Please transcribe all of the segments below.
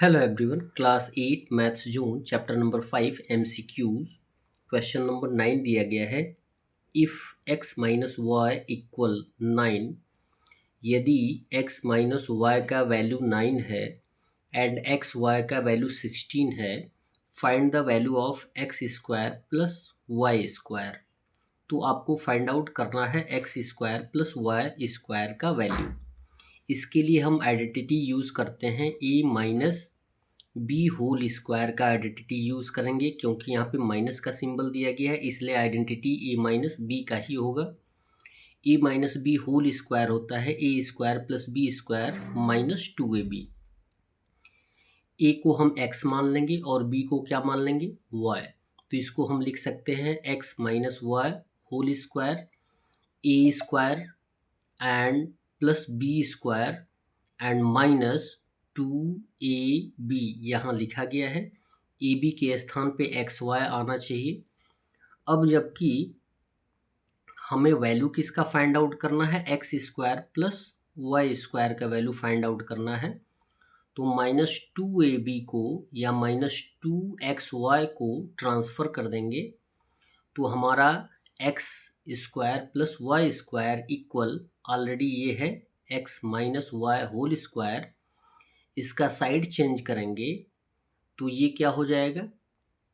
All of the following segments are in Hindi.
Hello everyone, class 8 maths June chapter number 5 MCQs question number 9 दिया गया है। If x minus y equal 9, यदि x माइनस वाई का वैल्यू 9 है एंड x y का वैल्यू 16 है, find the value of x square plus y square. तो आपको फाइंड आउट करना है x square plus y square का वैल्यू। इसके लिए हम आइडेंटिटी यूज़ करते हैं a minus b whole square का आइडेंटिटी यूज़ करेंगे, क्योंकि यहाँ पे माइनस का सिंबल दिया गया है, इसलिए आइडेंटिटी ए माइनस बी का ही होगा। A minus b whole square होता है a square plus b square minus 2ab। A को हम एक्स मान लेंगे और बी को क्या मान लेंगे, वाई। तो इसको हम लिख सकते हैं x minus y whole square a square and plus b square and minus 2ab यहाँ लिखा गया है। ए बी के स्थान पे एक्स वाई आना चाहिए। अब जबकि हमें वैल्यू किसका फाइंड आउट करना है, x square plus y square का वैल्यू फाइंड आउट करना है। तो माइनस 2ab को या माइनस 2xy को ट्रांसफ़र कर देंगे तो हमारा x square plus y square equal already ये है x minus y whole square. इसका साइड चेंज करेंगे तो ये क्या हो जाएगा,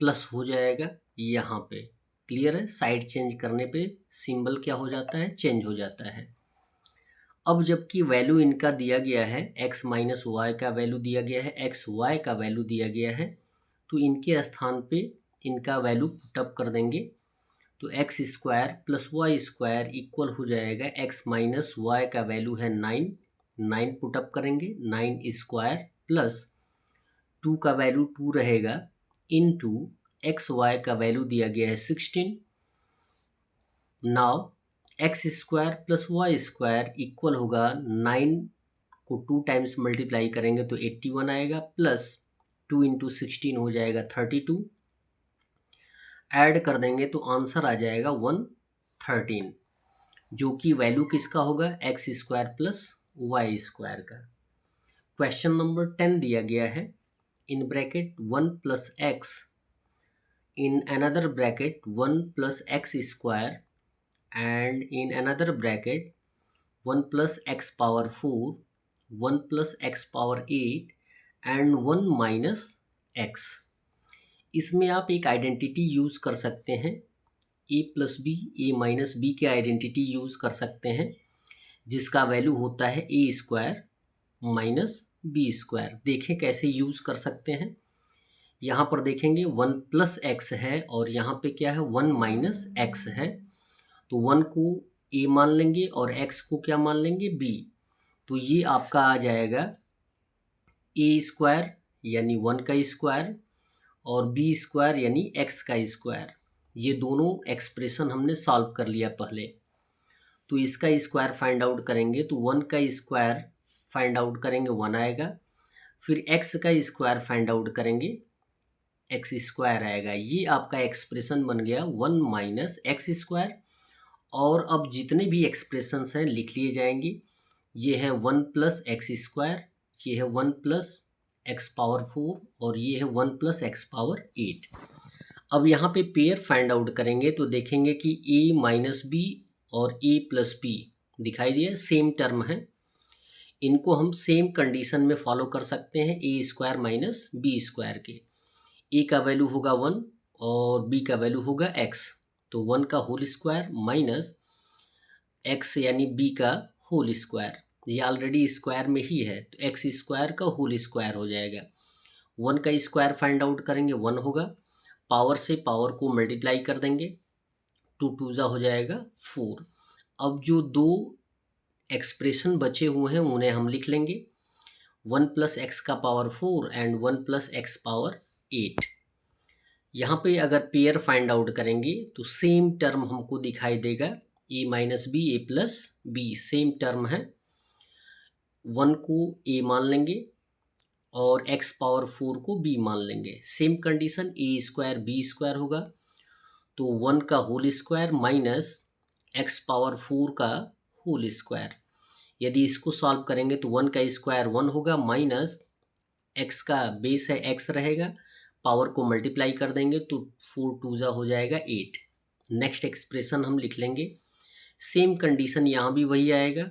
प्लस हो जाएगा यहाँ पे। क्लियर है, साइड चेंज करने पे सिंबल क्या हो जाता है, चेंज हो जाता है। अब जबकि वैल्यू इनका दिया गया है, x माइनस वाई का वैल्यू दिया गया है, एक्स वाई का वैल्यू दिया गया है, तो इनके स्थान पे इनका वैल्यू पुटअप कर देंगे तो x square plus y square equal हो जाएगा एक्स माइनस वाई का वैल्यू है 9, 9 पुटअप करेंगे 9 स्क्वायर प्लस 2 का वैल्यू 2 रहेगा इनटू एक्स वाई का वैल्यू दिया गया है 16। Now x square plus y square equal होगा 9 को 2 टाइम्स मल्टीप्लाई करेंगे तो 81 आएगा प्लस 2 इंटू 16 हो जाएगा 32। ऐड कर देंगे तो आंसर आ जाएगा 113, जो कि वैल्यू किसका होगा, x square plus y square का। क्वेश्चन नंबर 10 दिया गया है। In bracket 1 plus x in another bracket 1 plus x square and in another bracket 1 plus x power 4, 1 plus x power 8 and 1 minus x. इसमें आप एक आइडेंटिटी यूज़ कर सकते हैं, a plus b a minus b के आइडेंटिटी यूज़ कर सकते हैं, जिसका वैल्यू होता है a square minus B square. देखें कैसे यूज़ कर सकते हैं। यहाँ पर देखेंगे 1 प्लस एक्स है और यहाँ पे क्या है 1 माइनस एक्स है। तो 1 को ए मान लेंगे और एक्स को क्या मान लेंगे, बी। तो ये आपका आ जाएगा ए स्क्वायर यानी 1 का स्क्वायर और बी स्क्वायर यानी एक्स का स्क्वायर। ये दोनों एक्सप्रेशन हमने सॉल्व कर लिया पहले। तो इसका स्क्वायर फाइंड आउट करेंगे तो 1 का स्क्वायर फाइंड आउट करेंगे 1 आएगा, फिर एक्स का स्क्वायर फाइंड आउट करेंगे एक्स स्क्वायर आएगा। ये आपका एक्सप्रेशन बन गया 1 माइनस एक्स स्क्वायर। और अब जितने भी एक्सप्रेशंस हैं लिख लिए जाएंगे। ये है 1 प्लस एक्स स्क्वायर, ये है 1 प्लस एक्स पावर 4 और ये है 1 प्लस एक्स पावर 8। अब यहाँ पे पेयर फाइंड आउट करेंगे तो देखेंगे कि a माइनस बी और a प्लस बी दिखाई दिया, सेम टर्म है। इनको हम सेम कंडीशन में फॉलो कर सकते हैं ए स्क्वायर माइनस बी स्क्वायर के। ए का वैल्यू होगा 1 और बी का वैल्यू होगा x, तो 1 का होल स्क्वायर माइनस x यानी b का होल स्क्वायर। ये ऑलरेडी स्क्वायर में ही है तो एक्स स्क्वायर का होल स्क्वायर हो जाएगा। 1 का स्क्वायर फाइंड आउट करेंगे 1 होगा, पावर से पावर को मल्टीप्लाई कर देंगे, 2 2 जा हो जाएगा 4। अब जो दो एक्सप्रेशन बचे हुए हैं उन्हें हम लिख लेंगे 1 प्लस एक्स का power 4 and 1 plus x power 8। यहाँ पे अगर पेयर फाइंड आउट करेंगे तो सेम टर्म हमको दिखाई देगा ए माइनस बी ए प्लस बी, सेम टर्म है। 1 को ए मान लेंगे और x पावर 4 को b मान लेंगे। Same condition a square b square होगा तो 1 का whole square minus x power 4 का होल स्क्वायर। यदि इसको सॉल्व करेंगे तो 1 का स्क्वायर 1 होगा माइनस एक्स का बेस है एक्स रहेगा, पावर को मल्टीप्लाई कर देंगे तो 4 2 जा हो जाएगा 8। नेक्स्ट एक्सप्रेशन हम लिख लेंगे, सेम कंडीशन यहाँ भी वही आएगा,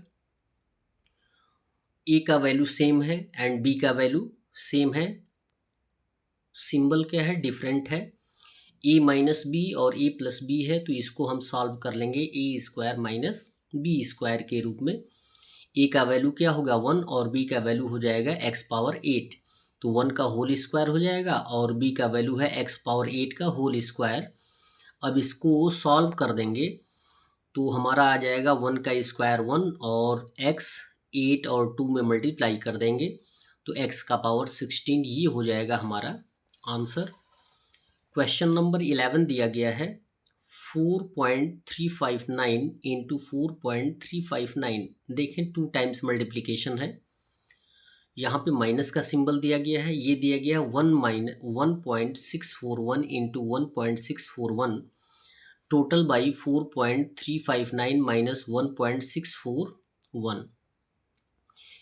ए का वैल्यू सेम है एंड बी का वैल्यू सेम है, सिंबल क्या है डिफरेंट है, ए माइनस बी और ए प्लस बी है तो इसको हम सॉल्व कर लेंगे ए स्क्वायर माइनस बी स्क्वायर के रूप में। ए का वैल्यू क्या होगा 1 और बी का वैल्यू हो जाएगा एक्स पावर 8, तो 1 का होल स्क्वायर हो जाएगा और बी का वैल्यू है एक्स पावर 8 का होल स्क्वायर। अब इसको सॉल्व कर देंगे तो हमारा आ जाएगा 1 का स्क्वायर 1 और एक्स 8 और 2 में मल्टीप्लाई कर देंगे तो एक्स का पावर 16, ये हो जाएगा हमारा आंसर। क्वेश्चन नंबर 11 दिया गया है 4.359 इंटू 4.359, देखें 2 टाइम्स मल्टीप्लिकेशन है, यहाँ पे माइनस का सिंबल दिया गया है, ये दिया गया है 1.641 इंटू 1.641 टोटल बाई 4.359 माइनस 1.641।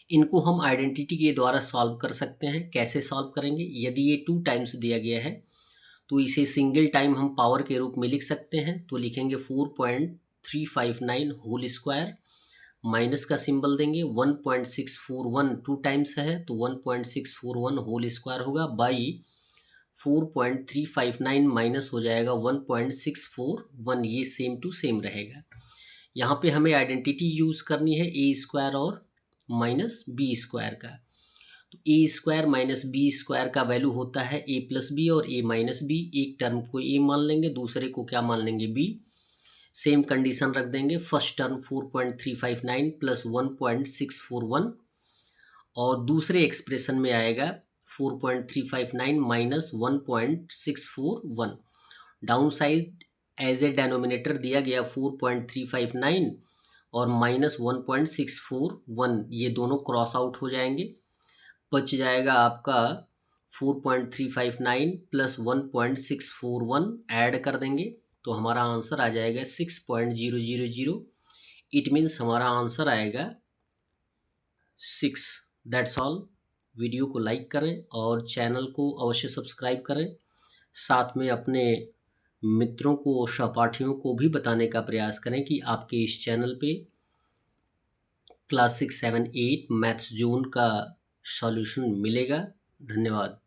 इनको हम आइडेंटिटी के द्वारा सॉल्व कर सकते हैं। कैसे सॉल्व करेंगे, यदि ये 2 टाइम्स दिया गया है तो इसे सिंगल टाइम हम पावर के रूप में लिख सकते हैं, तो लिखेंगे 4.359 होल स्क्वायर, माइनस का सिंबल देंगे 1.641 2 टाइम्स है तो 1.641 होल स्क्वायर होगा बाई 4.359 माइनस हो जाएगा 1.641, ये सेम टू सेम रहेगा। यहाँ पे हमें आइडेंटिटी यूज़ करनी है ए स्क्वायर और माइनस बी स्क्वायर का, तो ए स्क्वायर माइनस बी स्क्वायर का वैल्यू होता है ए प्लस बी और ए माइनस बी, एक टर्म को ए मान लेंगे दूसरे को क्या मान लेंगे बी, सेम कंडीशन रख देंगे, फर्स्ट टर्म 4.359 प्लस 1.641 और दूसरे एक्सप्रेशन में आएगा 4.359 minus 1.641, down side as a denominator दिया गया 4.359 और माइनस 1.641, ये दोनों क्रॉस आउट हो जाएंगे, बच जाएगा आपका 4.359 प्लस 1.641 ऐड कर देंगे तो हमारा आंसर आ जाएगा 6.000, इट मीन्स हमारा आंसर आएगा 6। That's all. वीडियो को लाइक करें और चैनल को अवश्य सब्सक्राइब करें, साथ में अपने मित्रों को सहपाठियों को भी बताने का प्रयास करें कि आपके इस चैनल पे क्लास 6, 7, 8 मैथ्स जोन का सॉल्यूशन मिलेगा। धन्यवाद।